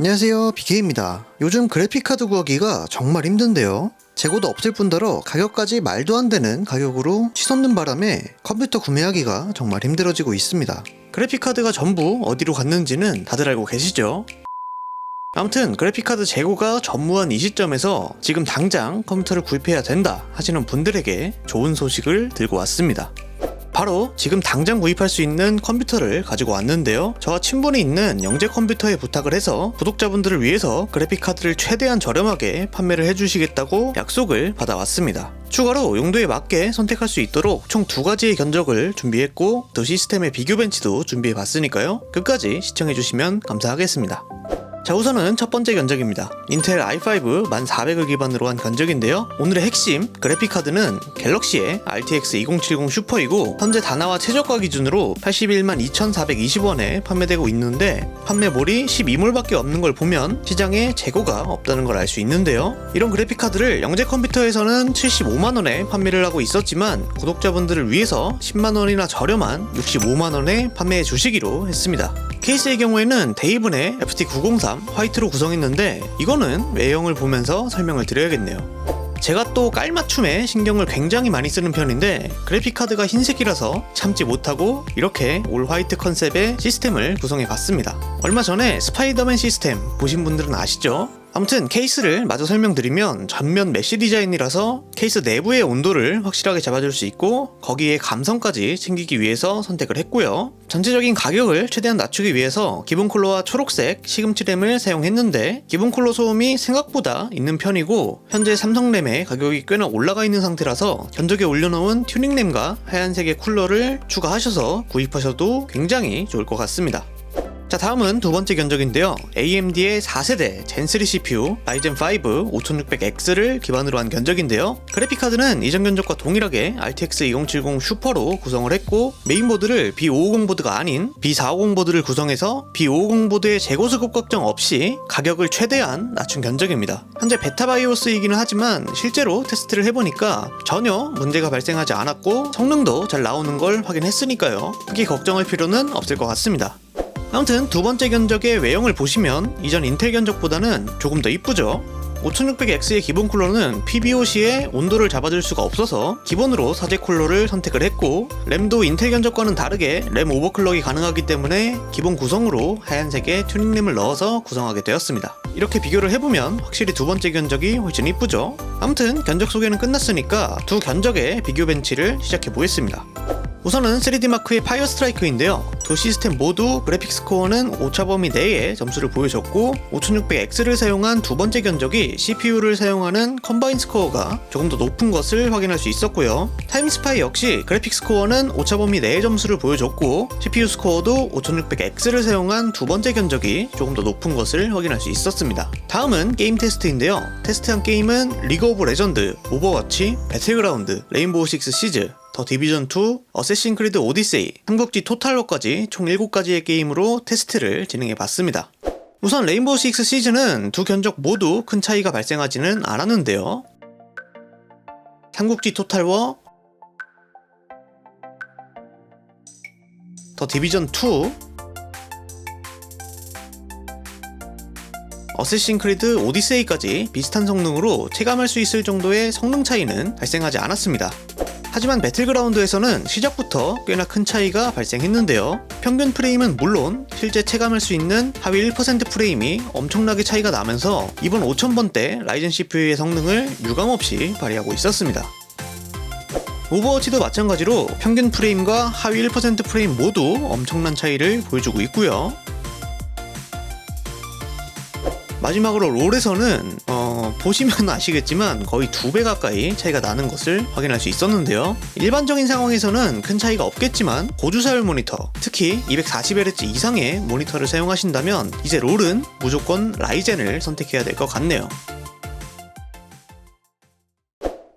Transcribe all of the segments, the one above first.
안녕하세요, BK입니다. 요즘 그래픽카드 구하기가 정말 힘든데요. 재고도 없을 뿐더러 가격까지 말도 안 되는 가격으로 치솟는 바람에 컴퓨터 구매하기가 정말 힘들어지고 있습니다. 그래픽카드가 전부 어디로 갔는지는 다들 알고 계시죠? 아무튼 그래픽카드 재고가 전무한 이 시점에서 지금 당장 컴퓨터를 구입해야 된다 하시는 분들에게 좋은 소식을 들고 왔습니다. 바로 지금 당장 구입할 수 있는 컴퓨터를 가지고 왔는데요. 저와 친분이 있는 영재 컴퓨터에 부탁을 해서 구독자분들을 위해서 그래픽카드를 최대한 저렴하게 판매를 해주시겠다고 약속을 받아왔습니다. 추가로 용도에 맞게 선택할 수 있도록 총 2가지의 견적을 준비했고 또 시스템의 비교 벤치도 준비해봤으니까요. 끝까지 시청해주시면 감사하겠습니다. 자, 우선은 첫 번째 견적입니다. 인텔 i5 1400을 기반으로 한 견적인데요. 오늘의 핵심 그래픽카드는 갤럭시의 RTX 2070 슈퍼이고 현재 다나와 최저가 기준으로 81만 2420원에 판매되고 있는데 판매몰이 12몰밖에 없는 걸 보면 시장에 재고가 없다는 걸 알 수 있는데요. 이런 그래픽카드를 영재 컴퓨터에서는 75만원에 판매를 하고 있었지만 구독자분들을 위해서 10만원이나 저렴한 65만원에 판매해 주시기로 했습니다. 케이스의 경우에는 데이븐의 FT903 화이트로 구성했는데 이거는 외형을 보면서 설명을 드려야겠네요. 제가 또 깔맞춤에 신경을 굉장히 많이 쓰는 편인데 그래픽카드가 흰색이라서 참지 못하고 이렇게 올 화이트 컨셉의 시스템을 구성해봤습니다. 얼마 전에 스파이더맨 시스템 보신 분들은 아시죠? 아무튼 케이스를 마저 설명드리면 전면 메쉬 디자인이라서 케이스 내부의 온도를 확실하게 잡아줄 수 있고 거기에 감성까지 챙기기 위해서 선택을 했고요. 전체적인 가격을 최대한 낮추기 위해서 기본 컬러와 초록색 시금치 램을 사용했는데 기본 컬러 소음이 생각보다 있는 편이고 현재 삼성 램의 가격이 꽤나 올라가 있는 상태라서 견적에 올려놓은 튜닝 램과 하얀색의 쿨러를 추가하셔서 구입하셔도 굉장히 좋을 것 같습니다. 자, 다음은 두 번째 견적인데요. AMD의 4세대 젠3 CPU 라이젠 5 5600X를 기반으로 한 견적인데요. 그래픽카드는 이전 견적과 동일하게 RTX 2070 슈퍼로 구성을 했고 메인보드를 B550 보드가 아닌 B450 보드를 구성해서 B550 보드의 재고 수급 걱정 없이 가격을 최대한 낮춘 견적입니다. 현재 베타 바이오스이기는 하지만 실제로 테스트를 해보니까 전혀 문제가 발생하지 않았고 성능도 잘 나오는 걸 확인했으니까요. 크게 걱정할 필요는 없을 것 같습니다. 아무튼 두 번째 견적의 외형을 보시면 이전 인텔 견적보다는 조금 더 이쁘죠? 5600X의 기본 쿨러는 PBO시에 온도를 잡아줄 수가 없어서 기본으로 사제 쿨러를 선택을 했고 램도 인텔 견적과는 다르게 램 오버클럭이 가능하기 때문에 기본 구성으로 하얀색의 튜닝램을 넣어서 구성하게 되었습니다. 이렇게 비교를 해보면 확실히 두 번째 견적이 훨씬 이쁘죠? 아무튼 견적 소개는 끝났으니까 두 견적의 비교 벤치를 시작해 보겠습니다. 우선은 3D마크의 파이어 스트라이크인데요. 두 시스템 모두 그래픽 스코어는 오차범위 내에 점수를 보여줬고 5600X를 사용한 두 번째 견적이 CPU를 사용하는 컴바인 스코어가 조금 더 높은 것을 확인할 수 있었고요. 타임스파이 역시 그래픽 스코어는 오차범위 내의 점수를 보여줬고 CPU 스코어도 5600X를 사용한 두 번째 견적이 조금 더 높은 것을 확인할 수 있었습니다. 다음은 게임 테스트인데요. 테스트한 게임은 리그 오브 레전드, 오버워치, 배틀그라운드, 레인보우 식스 시즈, 더 디비전 2, 어쌔신 크리드 오디세이, 삼국지 토탈워까지 총 7가지의 게임으로 테스트를 진행해봤습니다. 우선 레인보우 식스 시즈는 두 견적 모두 큰 차이가 발생하지는 않았는데요. 삼국지 토탈워, 더 디비전 2, 어쌔신 크리드 오디세이까지 비슷한 성능으로 체감할 수 있을 정도의 성능 차이는 발생하지 않았습니다. 하지만 배틀그라운드에서는 시작부터 꽤나 큰 차이가 발생했는데요. 평균 프레임은 물론 실제 체감할 수 있는 하위 1% 프레임이 엄청나게 차이가 나면서 이번 5000번대 라이젠 CPU의 성능을 유감없이 발휘하고 있었습니다. 오버워치도 마찬가지로 평균 프레임과 하위 1% 프레임 모두 엄청난 차이를 보여주고 있고요. 마지막으로 롤에서는 보시면 아시겠지만 거의 2배 가까이 차이가 나는 것을 확인할 수 있었는데요. 일반적인 상황에서는 큰 차이가 없겠지만 고주사율 모니터, 특히 240Hz 이상의 모니터를 사용하신다면 이제 롤은 무조건 라이젠을 선택해야 될 것 같네요.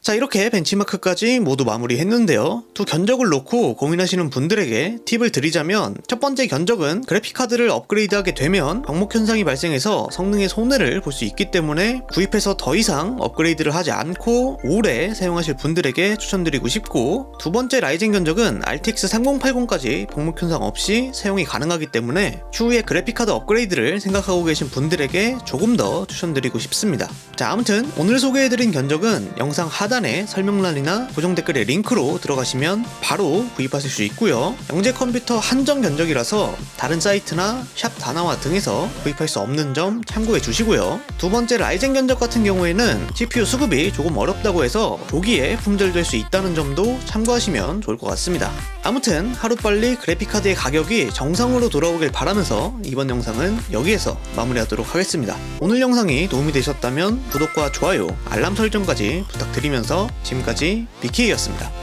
자, 이렇게 벤치마크까지 모두 마무리했는데요. 두 견적을 놓고 고민하시는 분들에게 팁을 드리자면, 첫 번째 견적은 그래픽카드를 업그레이드하게 되면 방목 현상이 발생해서 성능의 손해를 볼 수 있기 때문에 구입해서 더 이상 업그레이드를 하지 않고 오래 사용하실 분들에게 추천드리고 싶고, 두 번째 라이젠 견적은 RTX 3080까지 방목 현상 없이 사용이 가능하기 때문에 추후에 그래픽카드 업그레이드를 생각하고 계신 분들에게 조금 더 추천드리고 싶습니다. 자, 아무튼 오늘 소개해드린 견적은 영상 하단에 설명란이나 고정 댓글에 링크로 들어가시면 바로 구입하실 수 있고요. 영재 컴퓨터 한정 견적이라서 다른 사이트나 샵 다나와 등에서 구입할 수 없는 점 참고해 주시고요. 두 번째 라이젠 견적 같은 경우에는 CPU 수급이 조금 어렵다고 해서 조기에 품절될 수 있다는 점도 참고하시면 좋을 것 같습니다. 아무튼 하루빨리 그래픽카드의 가격이 정상으로 돌아오길 바라면서 이번 영상은 여기에서 마무리하도록 하겠습니다. 오늘 영상이 도움이 되셨다면 구독과 좋아요, 알람 설정까지 부탁드리면서 지금까지 BK였습니다.